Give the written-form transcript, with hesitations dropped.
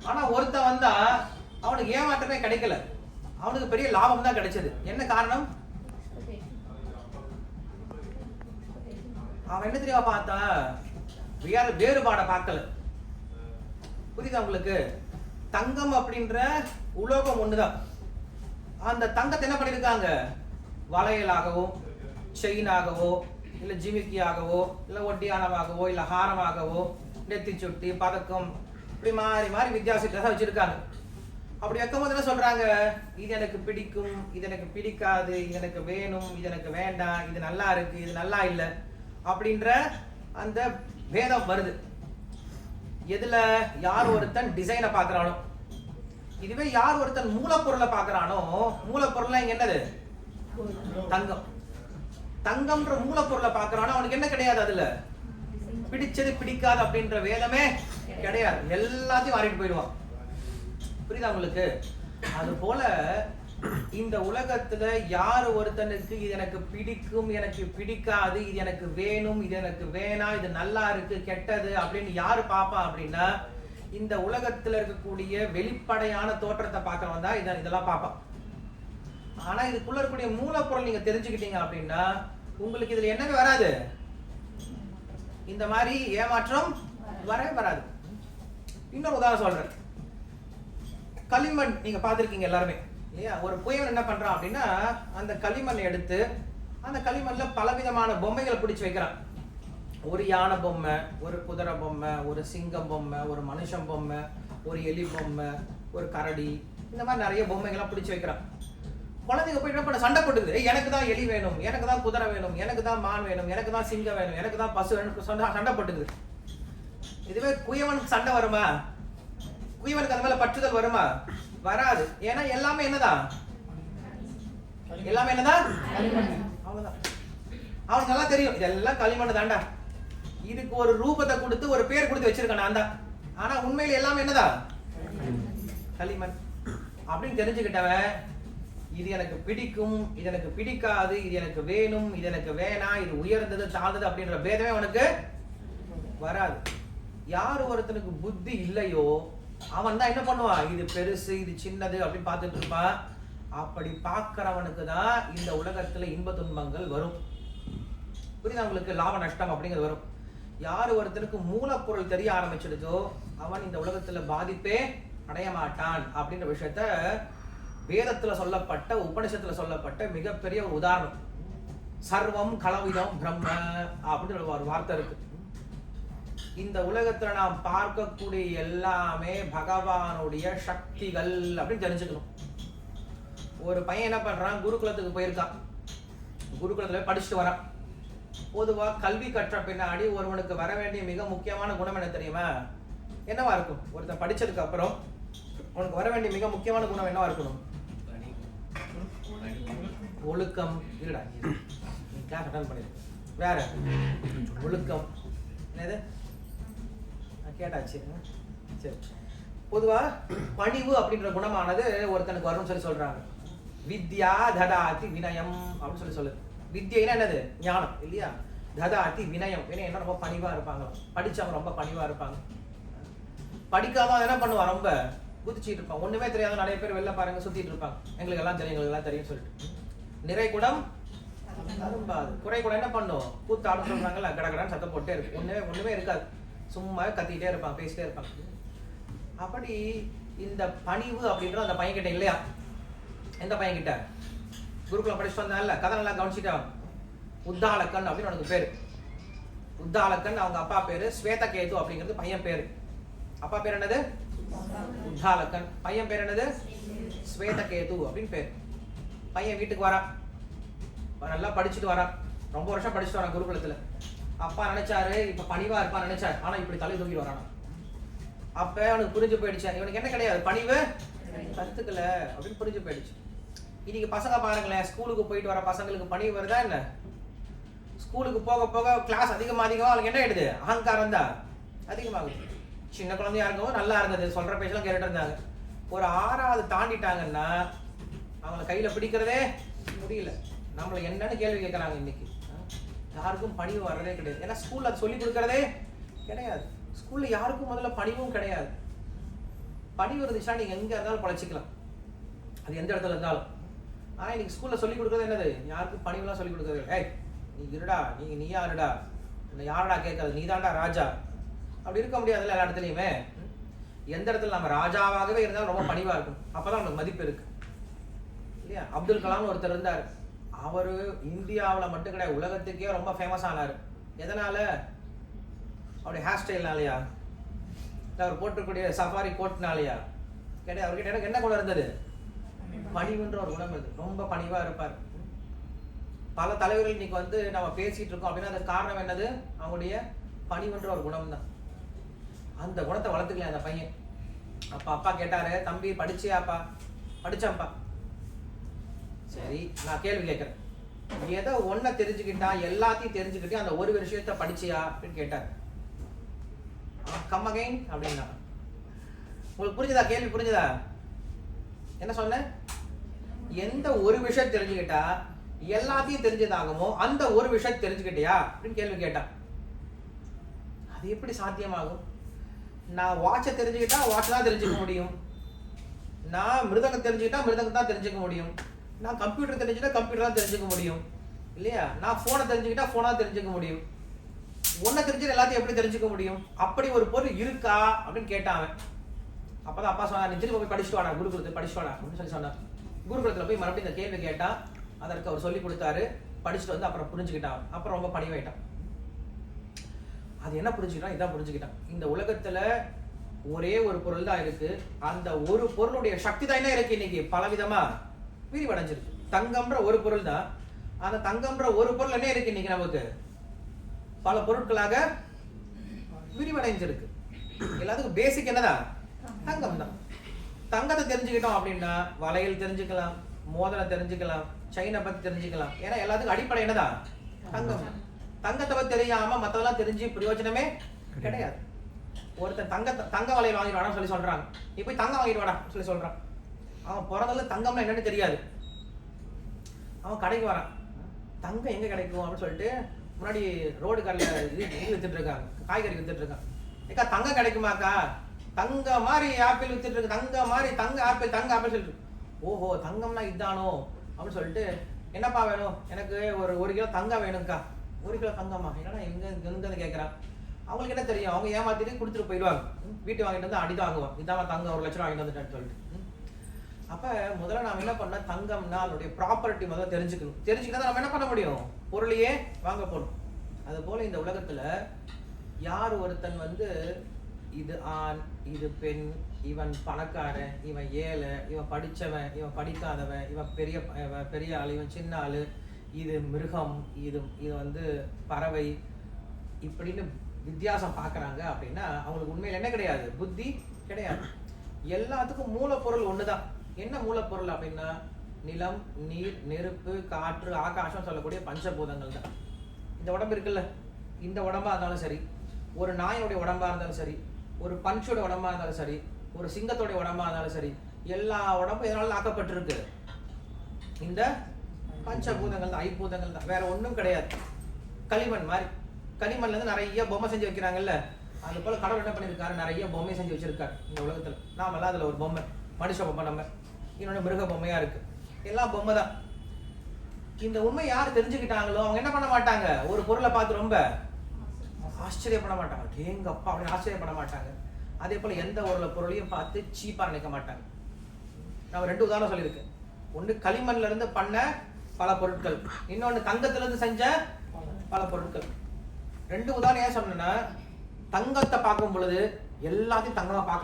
ஆனா ஒருத்தன் வந்தா அவனுக்கு ஏமாற்றமே கிடைக்கல, அவனுக்கு பெரிய லாபம் தான் கிடைச்சது. என்ன காரணம்? அவன் என்ன தெரியுமா பார்த்தா, வேறுபாட பார்க்கல. புரியுதா உங்களுக்கு? தங்கம் அப்படின்ற உலோகம் ஒண்ணுதான். அந்த தங்கத்தை என்ன பண்ணிருக்காங்க, வளையலாகவோ செயினாகவோ இல்ல ஜிமிக்கியாகவோ இல்ல ஒட்டியானமாகவோ இல்ல ஹாரமாகவோ நெத்தி சுட்டி பதக்கம் இப்படி மாறி மாறி வித்தியாசத்தை வச்சிருக்காங்க. அப்படி வைக்கும்போது என்ன சொல்றாங்க, இது எனக்கு பிடிக்கும், இது எனக்கு பிடிக்காது, இது எனக்கு வேணும், இது எனக்கு வேண்டாம், இது நல்லா இருக்கு, இது நல்லா இல்லை அப்படின்ற அந்த பேதம் வருது. எதுல? யார் ஒருத்தன் டிசைனை பாக்குறானோ. இதுவே யார் ஒருத்தன் மூலப்பொருளை பாக்குறானோ, மூலப்பொருள் இங்க என்னது? தங்கம். தங்கம்ன்ற மூலப்பொருளை பாக்குறானோ அவனுக்கு என்ன கிடையாது, அதுல பிடிச்சது பிடிக்காது அப்படின்ற வேதமே கிடையாது, எல்லாத்தையும் மாறிட்டு போயிடுவான். புரியுதா உங்களுக்கு? அது போல இந்த உலகத்துல யார் ஒருத்தனுக்கு இது எனக்கு பிடிக்கும், எனக்கு பிடிக்காது, இது எனக்கு வேணும், இது எனக்கு வேணாம், இது நல்லா இருக்கு கெட்டது அப்படின்னு யாரு பாப்பா அப்படின்னா, இந்த உலகத்துல இருக்கக்கூடிய வெளிப்படையான தோற்றத்தை பார்க்கறவன் தான் இதெல்லாம் பார்ப்பான். ஆனா இதுக்குள்ள இருக்கக்கூடிய மூலப்பொருள் நீங்க தெரிஞ்சுக்கிட்டீங்க அப்படின்னா உங்களுக்கு இதுல என்னவே வராது, இந்த மாதிரி ஏமாற்றம் வரவே வராது. இன்னொரு உதாரணம் சொல்றேன். களிமண் நீங்க பார்த்திருக்கீங்க எல்லாருமே இல்லையா? ஒரு புயல் என்ன பண்றான் அப்படின்னா, அந்த களிமண் எடுத்து அந்த களிமண்ல பலவிதமான பொம்மைகளை பிடிச்சு வைக்கிறான். ஒரு யானை பொம்மை, ஒரு குதிரை பொம்மை, ஒரு சிங்கம் பொம்மை, ஒரு மனுஷன் பொம்மை, ஒரு எலி பொம்மை, ஒரு கரடி, இந்த மாதிரி நிறைய பொம்மைகள்லாம் பிடிச்சு வைக்கிறான். குழந்தைங்க போய் என்ன பண்ண சண்டை போட்டுக்குது, எனக்கு தான் எலி வேணும், எனக்கு தான் குதிரை வேணும், எனக்கு தான் மான் வேணும், எனக்கு தான் சிங்கம் வேணும், எனக்கு தான் பசு வேணும், சண்டை போட்டுக்குது. இதுவே குயவனுக்கு சண்டை வருமா? குயவனுக்கு அந்த மேல பற்றுதல் வருமா? வராது. ஏன்னா எல்லாமே என்னதான், எல்லாமே என்னதான், அவ்வளவுதான். அவனுக்கு நல்லா தெரியும் இதெல்லாம் களிமண் தாண்டா, இதுக்கு ஒரு ரூபத்தை கொடுத்து ஒரு பேர் கொடுத்து வச்சிருக்கான் நான் தான், ஆனா உண்மையில எல்லாமே என்னதான், களிமண் அப்படின்னு தெரிஞ்சுக்கிட்டவன் இது எனக்கு பிடிக்கும், இது எனக்கு பிடிக்காது, இது எனக்கு வேணும், இது எனக்கு வேணாம், இது உயர்ந்தது தாழ்ந்தது அப்படின்ற பேதமே அவனுக்கு வராது. யார் ஒருத்தனுக்கு புத்தி இல்லையோ அவன் தான் என்ன பண்ணுவான், இது பெருசு இது சின்னது அப்படின்னு பார்த்துட்டு இருப்பான். அப்படி பார்க்கிறவனுக்கு தான் இந்த உலகத்துல இன்ப துன்பங்கள் வரும். புரியுதா உங்களுக்கு? லாப நஷ்டம் அப்படிங்கிறது வரும். யார் ஒருத்தனுக்கு மூலப்பொருள் தெரிய ஆரம்பிச்சிடுதோ அவன் இந்த உலகத்துல பாதிப்பே அடைய மாட்டான் அப்படின்ற விஷயத்த வேதத்துல சொல்லப்பட்ட, உபனிஷத்துல சொல்லப்பட்ட மிகப்பெரிய ஒரு உதாரணம். சர்வம் கலவிதம் பிரம்ம அப்படின்னு ஒரு வார்த்தை இருக்கு. இந்த உலகத்துல நாம் பார்க்கக்கூடிய எல்லாமே பகவானுடைய சக்திகள் அப்படின்னு தெரிஞ்சுக்கணும். ஒரு பையன் என்ன பண்றான், குருகுலத்துக்கு போயிருக்கான், குருகுலத்துல படிச்சுட்டு வரான். பொதுவா கல்வி கற்ற பின்னாடி ஒருவனுக்கு வர வேண்டிய மிக முக்கியமான குணம் என்ன தெரியுமா? என்னவா இருக்கும்? ஒருத்தன் படிச்சதுக்கு அப்புறம் உனக்கு வர வேண்டிய மிக முக்கியமான குணம் என்னவா இருக்கணும்? ஒழுக்கம். இருடா, நீ கிளாஸ் அட்டெண்ட் பண்ணிரு. வேற ஒழுக்கம் என்னது கேட்டாச்சு. சரி, பொதுவா பணிவு அப்படின்ற குணமானது ஒருத்தனுக்கு வரும்னு சொல்லி சொல்றாங்க. வித்யா ததாதி வினயம் அப்படின்னு சொல்லு. வித்யா என்னது? ஞானம் இல்லையா? ததாதி வினயம், வினயம் என்ன ரொம்ப பணிவா இருப்பாங்க, படிச்சவங்க ரொம்ப பணிவா இருப்பாங்க. படிக்காதவன் என்ன பண்ணுவான், ரொம்ப குதிச்சுட்டு இருப்பான். ஒண்ணுமே தெரியாத நிறைய பேர் வெளில பாருங்க சுத்திட்டு இருப்பாங்க, எங்களுக்கு எல்லாம் தெரியும் எங்களுக்கு எல்லாம் தெரியும் சொல்லிட்டு. நிறை குடம் அரும்பாது, குறை கூட என்ன பண்ணும், கூத்தாடு சொல்றாங்கல்ல, கடகடான்னு சத்தம் போட்டே இருக்கு, ஒண்ணுமே இருக்காது, சும்மா கத்திக்கிட்டே இருப்பாங்க, பேசிட்டே இருப்பாங்க. அப்படி இந்த பணிவு அப்படின்ற அந்த பையன் கிட்ட இல்லையா? எந்த பையன் கிட்ட? குருகுலம் படிச்சுட்டு வந்தான்ல, கதை நல்லா கவனிச்சுட்டான். உத்தாலக்கன் அப்படின்னு அவனுக்கு பேரு. உத்தாலக்கன் அவங்க அப்பா பேரு ஸ்வேதகேது அப்படிங்கிறது பையன் பேரு. அப்பா பேர் என்னது? உத்தாலக்கன். பையன் பேர் என்னது? ஸ்வேதகேது அப்படின்னு பேரு. பையன் வீட்டுக்கு வரான், நல்லா படிச்சுட்டு வரான், ரொம்ப வருஷம் படிச்சுட்டு வரான் குருகுலத்துல. அப்பா நினைச்சாரு இப்ப பணிவா இருப்பான்னு நினைச்சாரு, ஆனா இப்படி தலை தூக்கி வரானா. அப்ப அவனுக்கு புரிஞ்சு போயிடுச்சு இவனுக்கு என்ன கிடையாது, பணிவு கத்துக்கல அப்படின்னு புரிஞ்சு போயிடுச்சு. இன்னைக்கு பசங்க பாருங்களேன், ஸ்கூலுக்கு போயிட்டு வர பசங்களுக்கு பணிவு வருதா என்ன? ஸ்கூலுக்கு போக போக கிளாஸ் அதிகமா அவங்களுக்கு என்ன ஆயிடுது, அகங்காரம் தான் அதிகமாகுது. சின்ன குழந்தையா இருக்கவும் நல்லா இருந்தது, சொல்ற பேச்செல்லாம் கேட்டுட்டு இருந்தாங்க. ஒரு 6வது தாண்டிட்டாங்கன்னா அவங்கள கையில பிடிக்கிறதே முடியல. நம்மள என்னன்னு கேள்வி கேட்கறாங்க. இன்னைக்கு யாருக்கும் பணிவு வர்றதே கிடையாது. ஏன்னா ஸ்கூல்ல அது சொல்லி கொடுக்கறதே கிடையாது. ஸ்கூல்ல யாருக்கும் முதல்ல பணிவும் கிடையாது. பணிவு இருந்துச்சுன்னா நீங்க எங்க இருந்தாலும் பழச்சிக்கலாம், அது எந்த இடத்துல இருந்தாலும். ஆனா இன்னைக்கு ஸ்கூல்ல சொல்லி கொடுக்கறது என்னது? யாருக்கும் பணிவுலாம் சொல்லி கொடுக்கறது. ஏய் நீ இருடா, நீ யாருடா, யாரடா கேட்கறது, நீ தான்டா ராஜா. அப்படி இருக்க முடியாதுல்ல எல்லா இடத்துலையுமே. எந்த இடத்துல நம்ம ராஜாவாகவே இருந்தாலும் ரொம்ப பணிவா இருக்கும், அப்பதான் நமக்கு மதிப்பு இருக்கு இல்லையா? அப்துல் கலாம்னு ஒருத்தர் இருந்தார். அவரு இந்தியாவில் மட்டும் கிடையாது, உலகத்துக்கே ரொம்ப ஃபேமஸ் ஆனார். எதனால? அவருடைய ஹேர் ஸ்டைல்னாலயா, அவர் போட்டிருக்கூடிய சஃபாரி கோட்னாலயா? கிடையாது. அவர்கிட்ட எனக்கு என்ன குணம் இருந்தது? பணிவுன்ற ஒரு குணம் இருக்கு. ரொம்ப பணிவா இருப்பார். பல தலைவர்கள் இன்னைக்கு வந்து நம்ம பேசிட்டு இருக்கோம் அப்படின்னா அதுக்கு காரணம் என்னது? அவங்களுடைய பணிவுன்ற ஒரு குணம் தான். அந்த குணத்தை வளர்த்துக்கல அந்த பையன். அப்பா கேட்டாரு, தம்பி படிச்சியாப்பா? படிச்சேன்ப்பா. சரி, நான் கேள்வி கேட்கிறேன், ஏதோ ஒன்ன தெரிஞ்சுக்கிட்டா எல்லாத்தையும் தெரிஞ்சுக்கிட்டே அந்த ஒரு விஷயத்த படிச்சியா அப்படின்னு கேட்டார். கம் அகைன் அப்படின்னா. உங்களுக்கு புரிஞ்சுதா? கேள்வி புரிஞ்சுதா? என்ன சொன்ன? எந்த ஒரு விஷயம் தெரிஞ்சுக்கிட்டா எல்லாத்தையும் தெரிஞ்சதாகுமோ அந்த ஒரு விஷயம் தெரிஞ்சுக்கிட்டியா அப்படின்னு கேள்வி கேட்டான். அது எப்படி சாத்தியமாகும்? நான் வாட்சை தெரிஞ்சுக்கிட்டா வாட்ச் தான் தெரிஞ்சுக்க முடியும், நான் மிருதங்கம் தெரிஞ்சுக்கிட்டா மிருதங்கம் தான் தெரிஞ்சுக்க முடியும், நான் கம்ப்யூட்டர் தெரிஞ்சுக்கிட்டா கம்ப்யூட்டர் தான் தெரிஞ்சுக்க முடியும் இல்லையா? நான் போனை தெரிஞ்சுக்கிட்டா போனா தெரிஞ்சுக்க முடியும். ஒன்ன தெரிஞ்சது எல்லாத்தையும் எப்படி தெரிஞ்சுக்க முடியும்? அப்படி ஒரு பொருள் இருக்கா அப்படின்னு கேட்டான் அவன். அப்பதான் அப்பா சொன்னார், நீ திரும்ப போய் படிச்சுட்டு வாடா, குருகுலத்தை படிச்சுட்டு வாடா அப்படின்னு சொல்லி சொன்னார். குருகுலத்துல போய் மறுபடியும் இந்த கேள்வி கேட்டா, அதற்கு அவர் சொல்லி கொடுத்தாரு. படிச்சுட்டு வந்து அப்புறம் புரிஞ்சுக்கிட்டான். அப்புறம் ரொம்ப பணிவாயிட்டான். அது என்ன புரிஞ்சுக்கிட்டான்? இதான் புரிஞ்சுக்கிட்டான், இந்த உலகத்துல ஒரே ஒரு பொருள் தான் இருக்கு, அந்த ஒரு பொருளுடைய சக்தி தான் என்ன இருக்கு இன்னைக்கு பலவிதமா விரிவடைஞ்சிருக்கு. தங்கம்ன்ற ஒரு பொருள் தான், அந்த தங்கம்ன்ற ஒரு பொருள் என்ன இருக்கு இன்னைக்கு நமக்கு பல பொருட்களாக விரிவடைஞ்சிருக்கு. எல்லாத்துக்கும் பேசிக் என்னதான்? தங்கம் தான். தங்கத்தை தெரிஞ்சுக்கிட்டோம் அப்படின்னா வளையல் தெரிஞ்சுக்கலாம், மோதிரம் தெரிஞ்சுக்கலாம், செயினை பத்தி தெரிஞ்சுக்கலாம். ஏன்னா எல்லாத்துக்கும் அடிப்படை என்னதான்? தங்கம். தங்கத்தை பத்தி தெரியாம மத்ததெல்லாம் தெரிஞ்சு பிரயோஜனமே கிடையாது. ஒருத்தன் தங்க வளையல் வாங்கிட்டு வாடான்னு சொல்லி சொல்றாங்க, நீ போய் தங்கம் வாங்கிட்டு வாடா சொல்லி சொல்றான். அவன் பிறந்ததுல தங்கம்னா என்னன்னு தெரியாது. அவன் கடைக்கு வரான், தங்கம் எங்க கிடைக்கும் அப்படின்னு சொல்லிட்டு முன்னாடி ரோடு கடையில் இது வித்துட்டு இருக்காங்க, காய்கறி வித்துட்டு இருக்காங்க. ஏக்கா தங்கம் கிடைக்குமாக்கா? தங்க மாதிரி ஆப்பிள் வித்துட்டு இருக்கு, தங்க மாதிரி தங்க ஆப்பிள் சொல்லிட்டு. ஓஹோ தங்கம்னா இதானோ அப்படின்னு சொல்லிட்டு, என்னப்பா வேணும்? எனக்கு ஒரு கிலோ தங்கம் வேணும்க்கா. 1 கிலோ தங்கம்மா? என்னன்னா எங்க கேட்கறான். அவங்களுக்கு என்ன தெரியும்? அவங்க ஏமாத்திட்டு கொடுத்துட்டு போயிடுவாங்க. வீட்டு வாங்கிட்டு வந்து அடிதான் வாங்குவாங்க, இதான் தங்கம் 1 லட்சம் வாங்கிட்டு வந்துட்டேன்னு சொல்லிட்டு. அப்ப முதல்ல நாம என்ன பண்ண, தங்கம்னா அதனுடைய ப்ராப்பர்ட்டி முதல்ல தெரிஞ்சுக்கணும். தெரிஞ்சுக்கிட்டா நம்ம என்ன பண்ண முடியும்? பொருளையே வாங்க போகணும். அது போல இந்த உலகத்துல யார் ஒருத்தன் வந்து இது ஆண், இது பெண், இவன் பணக்காரன், இவன் ஏழை, இவன் படிச்சவன், இவன் படிக்காதவன், இவன் பெரிய ஆள், இவன் சின்ன ஆளு, இது மிருகம், இது வந்து பறவை, இப்படின்னு வித்தியாசம் பார்க்கறாங்க அப்படின்னா அவங்களுக்கு உண்மையில என்ன கிடையாது? புத்தி கிடையாது. எல்லாத்துக்கும் மூலப்பொருள் ஒண்ணுதான். என்ன மூலப்பொருள் அப்படின்னா நிலம், நீர், நெருப்பு, காற்று, ஆகாசம் சொல்லக்கூடிய பஞ்சபூதங்கள் தான். இந்த உடம்பு இருக்குல்ல, இந்த உடம்பா இருந்தாலும் சரி, ஒரு நாயோடைய உடம்பா இருந்தாலும் சரி, ஒரு பஞ்சோட உடம்பா இருந்தாலும் சரி, ஒரு சிங்கத்தோடைய உடம்பா இருந்தாலும் சரி, எல்லா உடம்பும் இதனால ஆக்கப்பட்டிருக்கு இந்த பஞ்சபூதங்கள் தான், ஐம்பூதங்கள் தான், வேற ஒன்றும் கிடையாது. களிமண் மாதிரி, களிமண்ல இருந்து நிறைய பொம்மை செஞ்சு வைக்கிறாங்கல்ல, அது போல கடவுள் என்ன பண்ணியிருக்காரு? நிறைய பொம்மை செஞ்சு வச்சிருக்காரு இந்த உலகத்துல. நாமெல்லாம் அதுல ஒரு பொம்மை, மனுஷ பொம்மை, நம்ம இன்னொன்று மிருக பொம்மையா இருக்கு, எல்லாம் பொம்மை தான். இந்த உண்மை யார் தெரிஞ்சுக்கிட்டாங்களோ அவங்க என்ன பண்ண மாட்டாங்க? ஒரு பொருளை பார்த்து ரொம்ப ஆச்சரியப்பட மாட்டாங்க, ஏங்கப்பா அப்படின்னு ஆச்சரியப்பட மாட்டாங்க. அதே போல எந்த ஒரு பொருளையும் பார்த்து சீப்பா நினைக்க மாட்டாங்க. நான் 2 உதாரணம் சொல்லியிருக்கேன். ஒன்று களிமண்ல இருந்து பண்ண பல பொருட்கள், இன்னொன்று தங்கத்துல இருந்து செஞ்ச பல பொருட்கள். 2 உதாரணம் ஏன் சொன்னேன்னா, தங்கத்தை பார்க்கும் பொழுது எல்லாத்தையும் தங்கமா பார்க்க